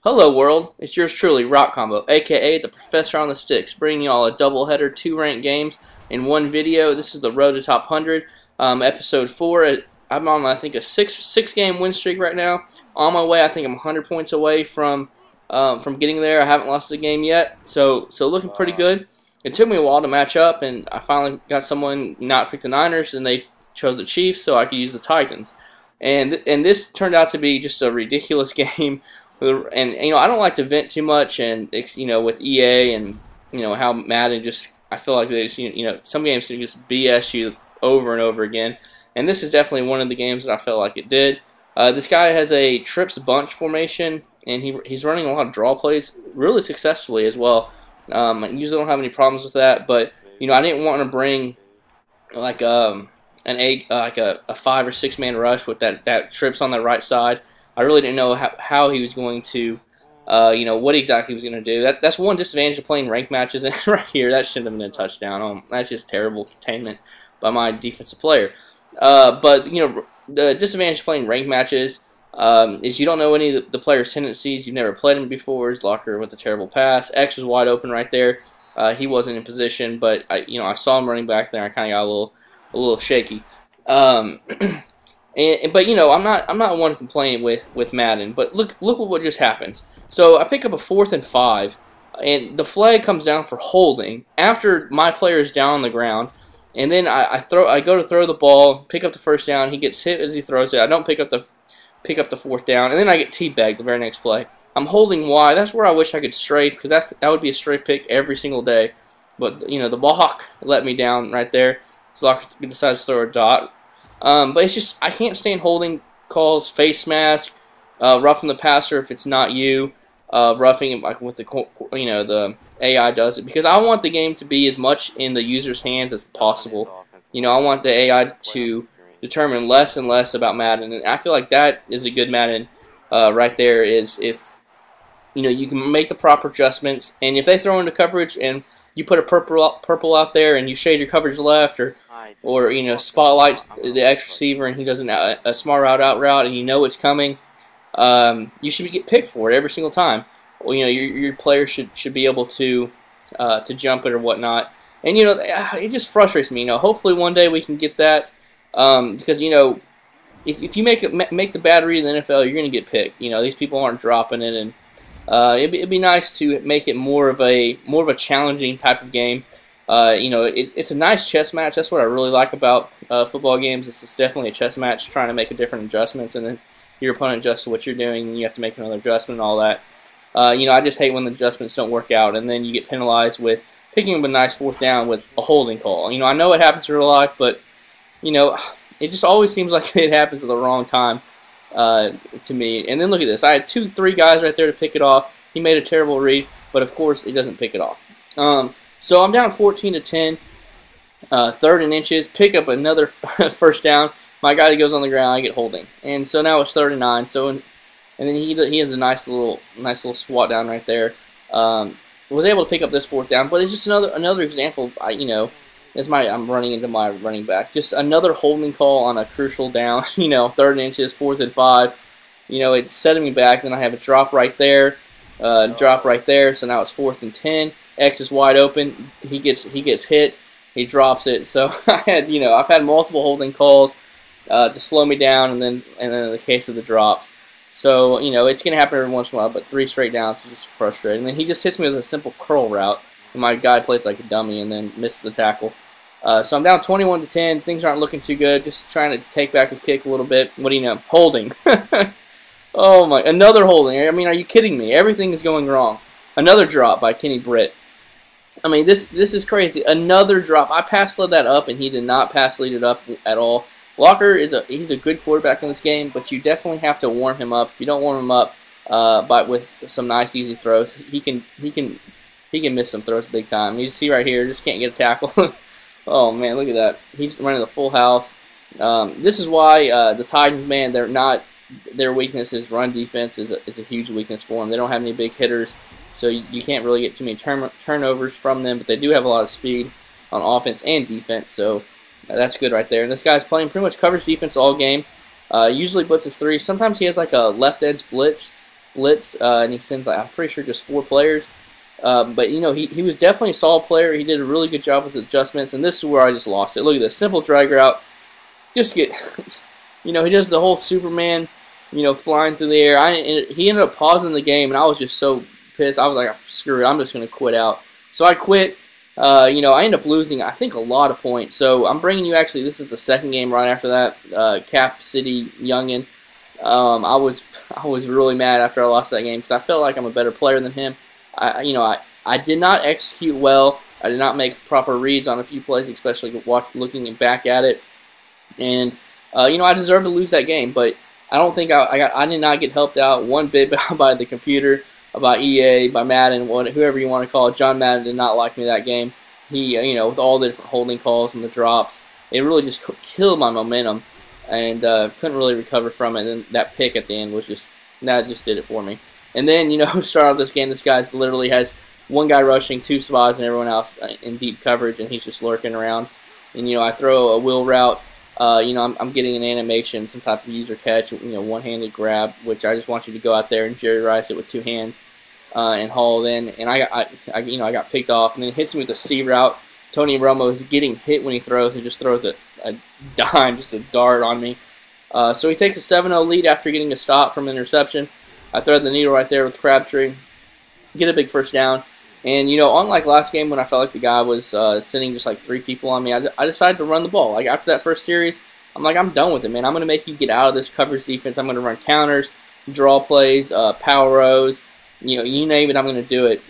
Hello world, it's yours truly, Rock Combo, aka the Professor on the Sticks, bringing y'all a doubleheader, 2 ranked games in one video. This is the Road to Top 100, episode 4. I'm on, I think, a six game win streak right now. On my way, I think I'm 100 points away from getting there. I haven't lost a game yet, so looking pretty good. It took me a while to match up, and I finally got someone not pick the Niners, and they chose the Chiefs, so I could use the Titans. And this turned out to be just a ridiculous game. And I don't like to vent too much, and with EA and how Madden just, I feel like they just, some games can just BS you over and over again, and this is definitely one of the games that I felt like it did. This guy has a trips bunch formation, and he's running a lot of draw plays really successfully as well. I usually don't have any problems with that, but I didn't want to bring like a 5 or 6 man rush with that trips on the right side. I really didn't know how he was going to, what exactly he was going to do. That's one disadvantage of playing ranked matches. And right here, that shouldn't have been a touchdown. That's just terrible containment by my defensive player. But the disadvantage of playing ranked matches is you don't know any of the player's tendencies. You've never played him before. His locker with a terrible pass. X was wide open right there. He wasn't in position, but I saw him running back there. I kind of got a little shaky. But I'm not one to complain with Madden. But look what just happens. So I pick up a 4th and 5, and the flag comes down for holding after my player is down on the ground, and then I go to throw the ball, pick up the first down. He gets hit as he throws it. I don't pick up the 4th down, and then I get teabagged the very next play. I'm holding wide. That's where I wish I could strafe, because that would be a straight pick every single day. But the block let me down right there. So I decides to throw a dot. But it's just, I can't stand holding calls, face mask, roughing the passer if it's not you, roughing like with the AI does it, because I want the game to be as much in the user's hands as possible. I want the AI to determine less and less about Madden, and I feel like that is a good Madden right there. Is if you can make the proper adjustments, and if they throw into coverage and you put a purple out there and you shade your coverage left, or spotlight the X receiver and he does a smart route and it's coming, you should get picked for it every single time. Well, your player should be able to jump it or whatnot. And it just frustrates me. Hopefully one day we can get that, because if you make the bad read in the NFL, you're going to get picked. These people aren't dropping it, and it'd be nice to make it more of a challenging type of game. It's a nice chess match. That's what I really like about football games. It's definitely a chess match, trying to make different adjustments, and then your opponent adjusts to what you're doing, and you have to make another adjustment and all that. I just hate when the adjustments don't work out, and then you get penalized with picking up a nice 4th down with a holding call. I know it happens in real life, but it just always seems like it happens at the wrong time. To me. And then look at this. I had 3 guys right there to pick it off. He made a terrible read, but of course he doesn't pick it off. So I'm down 14-10, 3rd and inches. Pick up another first down. My guy that goes on the ground, I get holding, and so now it's 3rd and 9. So and then he has a nice little swat down right there. Was able to pick up this 4th down, but it's just another example. I'm running into my running back. Just another holding call on a crucial down. 3rd and inches, 4th and 5. It's setting me back. Then I have a drop right there, drop right there. So now it's 4th and 10. X is wide open. He gets hit. He drops it. So I've had multiple holding calls to slow me down, and then in the case of the drops. So it's gonna happen every once in a while. But 3 straight downs is just frustrating. And then he just hits me with a simple curl route, and my guy plays like a dummy and then misses the tackle. So I'm down 21-10. Things aren't looking too good. Just trying to take back a kick a little bit. What do you know? Holding. Oh my! Another holding. Are you kidding me? Everything is going wrong. Another drop by Kenny Britt. This is crazy. Another drop. I pass led that up, and he did not pass lead it up at all. Walker he's a good quarterback in this game, but you definitely have to warm him up. If you don't warm him up, but with some nice easy throws, he can miss some throws big time. You see right here, just can't get a tackle. Oh man, look at that. He's running the full house. This is why the Titans, man, their weakness is run defense is a huge weakness for them. They don't have any big hitters, so you can't really get too many turnovers from them, but they do have a lot of speed on offense and defense, so that's good right there. And this guy's playing pretty much coverage defense all game. Usually blitzes 3. Sometimes he has like a left edge blitz, blitz, and he sends, like, I'm pretty sure just 4 players. But, you know, he was definitely a solid player. He did a really good job with the adjustments, and this is where I just lost it. Look at this. Simple drag route. Just get, you know, he does the whole Superman, you know, flying through the air. He ended up pausing the game, and I was just so pissed. I was like, screw it, I'm just going to quit out. So I quit. You know, I ended up losing, I think, a lot of points. So I'm bringing you, actually, this is the second game right after that, Cap City Youngin. I was really mad after I lost that game because I felt like I'm a better player than him. You know, I did not execute well. I did not make proper reads on a few plays, especially looking back at it. And, you know, I deserved to lose that game, but I don't think I did not get helped out one bit by the computer, by EA, by Madden, whoever you want to call it. John Madden did not like me that game. He, you know, with all the different holding calls and the drops, it really just killed my momentum, and couldn't really recover from it. And that pick at the end was just, that just did it for me. And then, you know, start off this game, this guy literally has one guy rushing, 2 spots, and everyone else in deep coverage, and he's just lurking around. And, you know, I throw a wheel route. You know, I'm getting an animation, some type of user catch, you know, one-handed grab, which I just want you to go out there and Jerry Rice it with 2 hands and haul it in. And you know, I got picked off, and then it hits me with a C route. Tony Romo is getting hit when he throws, and just throws a dime, just a dart on me. So he takes a 7-0 lead after getting a stop from an interception. I thread the needle right there with Crabtree, get a big first down. And, you know, unlike last game when I felt like the guy was sending just like 3 people on me, I decided to run the ball. Like, after that first series, I'm like, I'm done with it, man. I'm going to make you get out of this coverage defense. I'm going to run counters, draw plays, power rows. You know, you name it, I'm going to do it.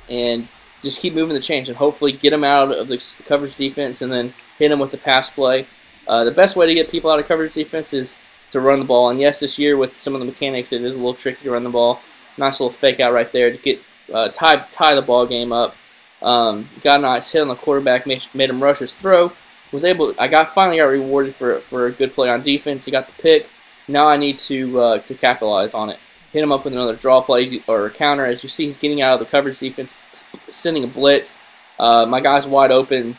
And just keep moving the chains and hopefully get them out of the coverage defense and then hit them with the pass play. The best way to get people out of coverage defense is to run the ball. And yes, this year with some of the mechanics, it is a little tricky to run the ball. Nice little fake out right there to get tie the ball game up. Got a nice hit on the quarterback, made him rush his throw. Finally got rewarded for a good play on defense. He got the pick. Now I need to capitalize on it. Hit him up with another draw play or a counter. As you see, he's getting out of the coverage defense, sending a blitz. My guy's wide open,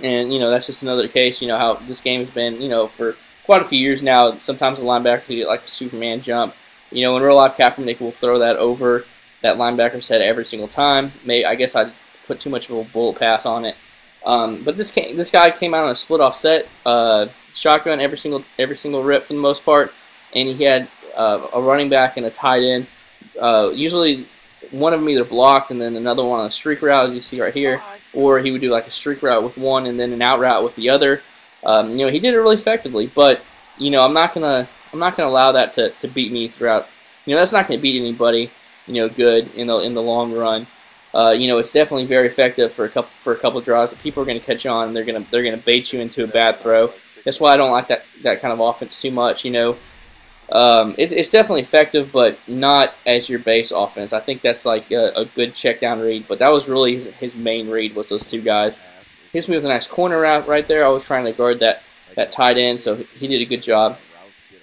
and you know, that's just another case. You know how this game has been, you know, for quite a few years now. Sometimes the linebacker can get like a Superman jump. You know, in real life, Kaepernick will throw that over that linebacker's head every single time. I guess I put too much of a bullet pass on it. But this guy came out on a split offset shotgun every single rip for the most part, and he had a running back and a tight end. Usually one of them either blocked and then another one on a streak route, as you see right here, or he would do like a streak route with one and then an out route with the other. You know, he did it really effectively, but you know, I'm not gonna allow that to beat me throughout. You know, that's not gonna beat anybody, you know, good in the long run. You know, it's definitely very effective for a couple drives. But people are going to catch on, and they're going to bait you into a bad throw. That's why I don't like that kind of offense too much. You know, it's definitely effective, but not as your base offense. I think that's like a good check down read, but that was really his main read was those 2 guys. Hits me with a nice corner route right there. I was trying to guard that tight end, so he did a good job.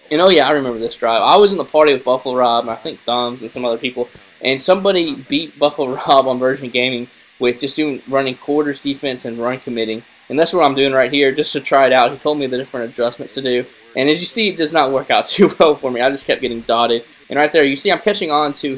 And oh yeah, I remember this drive. I was in the party with Buffalo Rob, and I think Thumbs and some other people, and somebody beat Buffalo Rob on Version Gaming with just running quarters defense and run committing. And that's what I'm doing right here, just to try it out. He told me the different adjustments to do. And as you see, it does not work out too well for me. I just kept getting dotted. And right there, you see I'm catching on to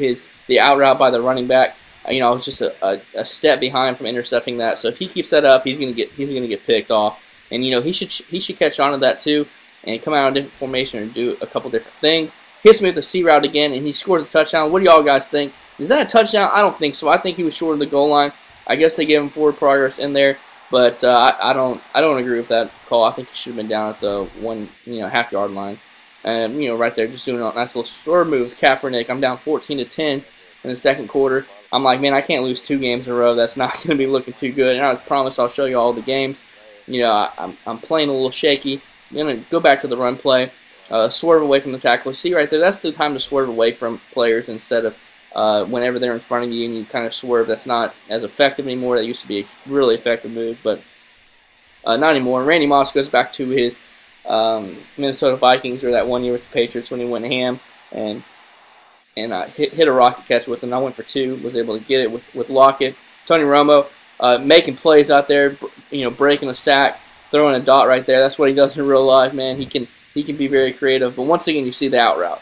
the out route by the running back. You know, I was just a step behind from intercepting that. So if he keeps that up, he's gonna get picked off. And you know, he should catch on to that too, and come out in a different formation and do a couple different things. Hits me with the C route again, and he scores a touchdown. What do y'all guys think? Is that a touchdown? I don't think so. I think he was short of the goal line. I guess they gave him forward progress in there, but I don't agree with that call. I think he should have been down at the half-yard line. And you know, right there, just doing a nice little swerve move with Kaepernick. I'm down 14-10 in the second quarter. I'm like, man, I can't lose 2 games in a row. That's not going to be looking too good. And I promise I'll show you all the games. You know, I'm playing a little shaky. I'm going to go back to the run play, swerve away from the tackler. See right there, that's the time to swerve away from players instead of whenever they're in front of you and you kind of swerve. That's not as effective anymore. That used to be a really effective move, but not anymore. And Randy Moss goes back to his Minnesota Vikings, or that one year with the Patriots when he went ham and hit a rocket catch with him. I went for 2, was able to get it with Lockett. Tony Romo making plays out there, you know, breaking a sack, throwing a dot right there. That's what he does in real life, man. He can be very creative. But once again, you see the out route.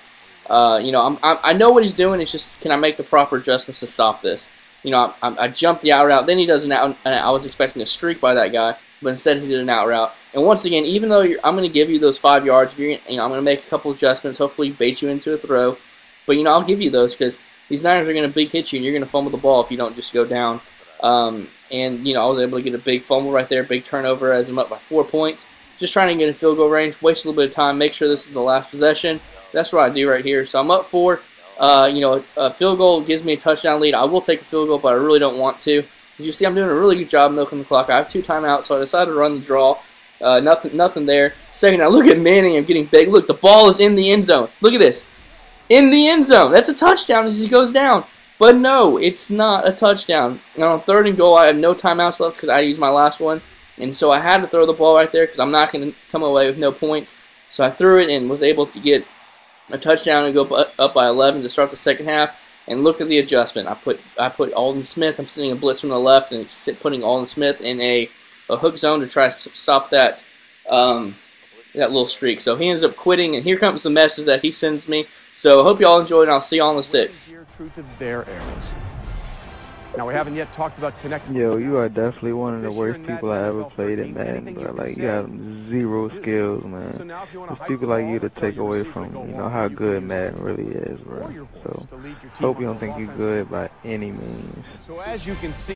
You know, I know what he's doing. It's just, can I make the proper adjustments to stop this? You know, I jumped the out route. Then he does an out, and I was expecting a streak by that guy, but instead he did an out route. And once again, even though I'm going to give you those 5 yards, you know, I'm going to make a couple adjustments, hopefully bait you into a throw. But, you know, I'll give you those because these Niners are going to big hit you, and you're going to fumble the ball if you don't just go down. And, you know, I was able to get a big fumble right there, big turnover as I'm up by 4 points. Just trying to get in field goal range, waste a little bit of time, make sure this is the last possession. That's what I do right here. So I'm up 4. You know, a field goal gives me a touchdown lead. I will take a field goal, but I really don't want to. As you see, I'm doing a really good job milking the clock. I have 2 timeouts, so I decided to run the draw. Nothing there. Second, now look at Manning. I'm getting big. Look, the ball is in the end zone. Look at this. In the end zone. That's a touchdown as he goes down. But no, it's not a touchdown. And on 3rd and goal, I had no timeouts left because I used my last one. And so I had to throw the ball right there because I'm not going to come away with no points. So I threw it and was able to get a touchdown and go up by 11 to start the second half. And look at the adjustment. I put Alden Smith. I'm sending a blitz from the left and putting Alden Smith in a hook zone to try to stop that that little streak. So he ends up quitting, and here comes the message that he sends me. So I hope you all enjoyed, and I'll see you all on the sticks. Here, true to their errors. Now, we haven't yet talked about connecting. Yo, you are definitely one of the worst people I ever played in Madden, bro. Like, you have 0 skills, man. It's people like you to take away from, you know, how good Madden really is, bro. So, hope you don't think you're good by any means. So, as you can see.